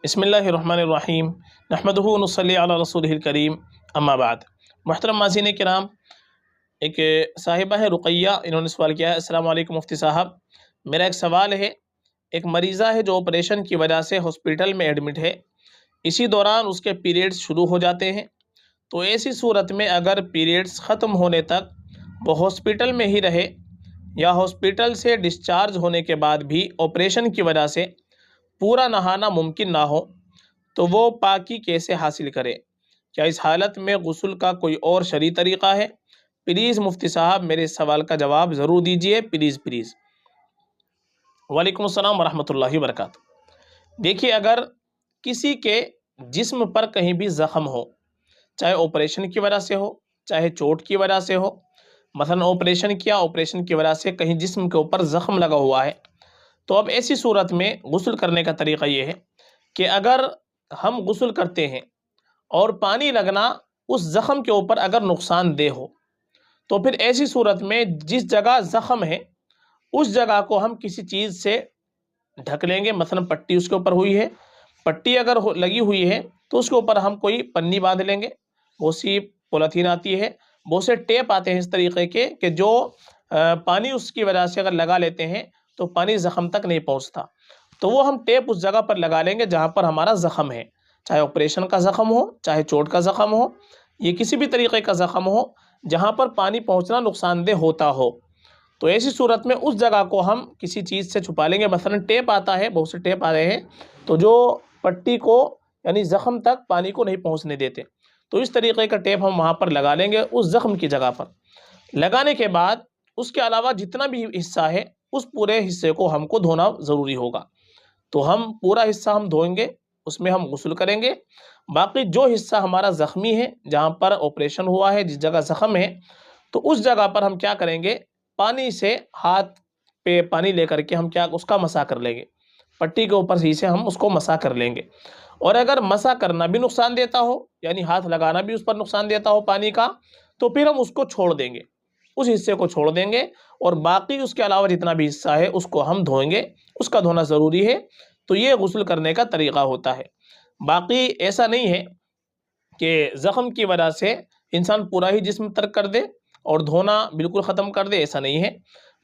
بسم اللہ الرحمن الرحیم نحمدہ و نصلی علی رسولہ الکریم اما بعد۔ محترم ناظرین کرام، ایک صاحبہ ہے رقیہ، انہوں نے سوال کیا ہے: السلام علیکم مفتی صاحب، میرا ایک سوال ہے، ایک مریضہ ہے جو آپریشن کی وجہ سے ہاسپٹل میں ایڈمٹ ہے، اسی دوران اس کے پیریڈز شروع ہو جاتے ہیں، تو ایسی صورت میں اگر پیریڈز ختم ہونے تک وہ ہاسپٹل میں ہی رہے یا ہاسپٹل سے ڈسچارج ہونے کے بعد بھی آپریشن کی وجہ سے پورا نہانا ممکن نہ ہو، تو وہ پاکی کیسے حاصل کرے؟ کیا اس حالت میں غسل کا کوئی اور شرعی طریقہ ہے؟ پلیز مفتی صاحب میرے اس سوال کا جواب ضرور دیجئے، پلیز۔ وعلیکم السلام ورحمۃ اللہ وبرکاتہ۔ دیکھیے، اگر کسی کے جسم پر کہیں بھی زخم ہو، چاہے آپریشن کی وجہ سے ہو، چاہے چوٹ کی وجہ سے ہو، مثلا آپریشن کی وجہ سے کہیں جسم کے اوپر زخم لگا ہوا ہے، تو اب ایسی صورت میں غسل کرنے کا طریقہ یہ ہے کہ اگر ہم غسل کرتے ہیں اور پانی لگنا اس زخم کے اوپر اگر نقصان دہ ہو، تو پھر ایسی صورت میں جس جگہ زخم ہے اس جگہ کو ہم کسی چیز سے ڈھک لیں گے، مثلا پٹی اس کے اوپر ہوئی ہے، پٹی اگر لگی ہوئی ہے تو اس کے اوپر ہم کوئی پنی باندھ لیں گے، بہت سی پولیتھین آتی ہے، بہت سے ٹیپ آتے ہیں اس طریقے کے کہ جو پانی اس کی وجہ سے اگر لگا لیتے ہیں تو پانی زخم تک نہیں پہنچتا، تو وہ ہم ٹیپ اس جگہ پر لگا لیں گے جہاں پر ہمارا زخم ہے، چاہے آپریشن کا زخم ہو، چاہے چوٹ کا زخم ہو، یہ کسی بھی طریقے کا زخم ہو جہاں پر پانی پہنچنا نقصان دہ ہوتا ہو، تو ایسی صورت میں اس جگہ کو ہم کسی چیز سے چھپا لیں گے، مثلا ٹیپ آتا ہے، بہت سے ٹیپ آ رہے ہیں تو جو پٹی کو یعنی زخم تک پانی کو نہیں پہنچنے دیتے، تو اس طریقے کا ٹیپ ہم وہاں پر لگا لیں گے اس زخم کی جگہ پر۔ لگانے کے بعد اس کے علاوہ جتنا بھی حصہ ہے اس پورے حصے کو ہم کو دھونا ضروری ہوگا، تو ہم پورا حصہ ہم دھوئیں گے، اس میں ہم غسل کریں گے، باقی جو حصہ ہمارا زخمی ہے، جہاں پر آپریشن ہوا ہے، جس جگہ زخم ہے، تو اس جگہ پر ہم کیا کریں گے، پانی سے ہاتھ پہ پانی لے کر کے ہم اس کا مسح کر لیں گے، پٹی کے اوپر سے ہم اس کو مسح کر لیں گے، اور اگر مسح کرنا بھی نقصان دیتا ہو، یعنی ہاتھ لگانا بھی اس پر نقصان دیتا ہو پانی کا، تو پھر ہم اس کو چھوڑ دیں گے، اس حصے کو چھوڑ دیں گے، اور باقی اس کے علاوہ جتنا بھی حصہ ہے اس کو ہم دھوئیں گے، اس کا دھونا ضروری ہے، تو یہ غسل کرنے کا طریقہ ہوتا ہے۔ باقی ایسا نہیں ہے کہ زخم کی وجہ سے انسان پورا ہی جسم ترک کر دے اور دھونا بالکل ختم کر دے، ایسا نہیں ہے،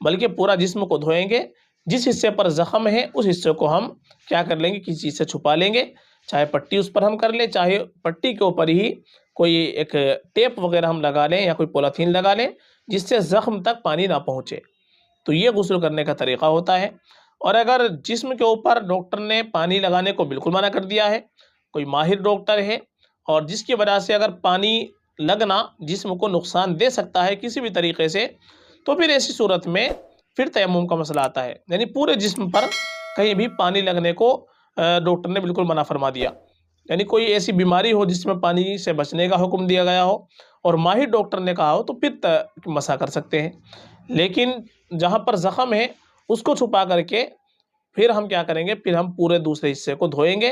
بلکہ پورا جسم کو دھوئیں گے، جس حصے پر زخم ہے اس حصے کو ہم کیا کر لیں گے، کسی چیز سے چھپا لیں گے، چاہے پٹی اس پر ہم کر لیں، چاہے پٹی کے اوپر ہی کوئی ایک ٹیپ وغیرہ ہم لگا لیں یا کوئی پولیتھین لگا لیں جس سے زخم تک پانی نہ پہنچے، تو یہ غسل کرنے کا طریقہ ہوتا ہے۔ اور اگر جسم کے اوپر ڈاکٹر نے پانی لگانے کو بالکل منع کر دیا ہے، کوئی ماہر ڈاکٹر ہے اور جس کی وجہ سے اگر پانی لگنا جسم کو نقصان دے سکتا ہے کسی بھی طریقے سے، تو پھر ایسی صورت میں پھر تیمم کا مسئلہ آتا ہے، یعنی پورے جسم پر کہیں بھی پانی لگنے کو ڈاکٹر نے بالکل منع فرما دیا، یعنی کوئی ایسی بیماری ہو جس میں پانی سے بچنے کا حکم دیا گیا ہو اور ماہر ڈاکٹر نے کہا ہو تو پھر مسح کر سکتے ہیں، لیکن جہاں پر زخم ہے اس کو چھپا کر کے پھر ہم کیا کریں گے، پھر ہم پورے دوسرے حصے کو دھوئیں گے،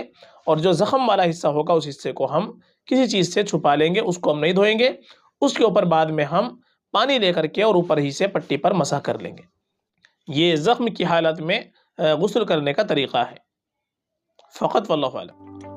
اور جو زخم والا حصہ ہوگا اس حصے کو ہم کسی چیز سے چھپا لیں گے، اس کو ہم نہیں دھوئیں گے، اس کے اوپر بعد میں ہم پانی لے کر کے اور اوپر ہی سے پٹی پر مسح کر لیں گے۔ یہ زخم کی حالت میں غسل کرنے کا طریقہ ہے فقط، واللہ اعلم۔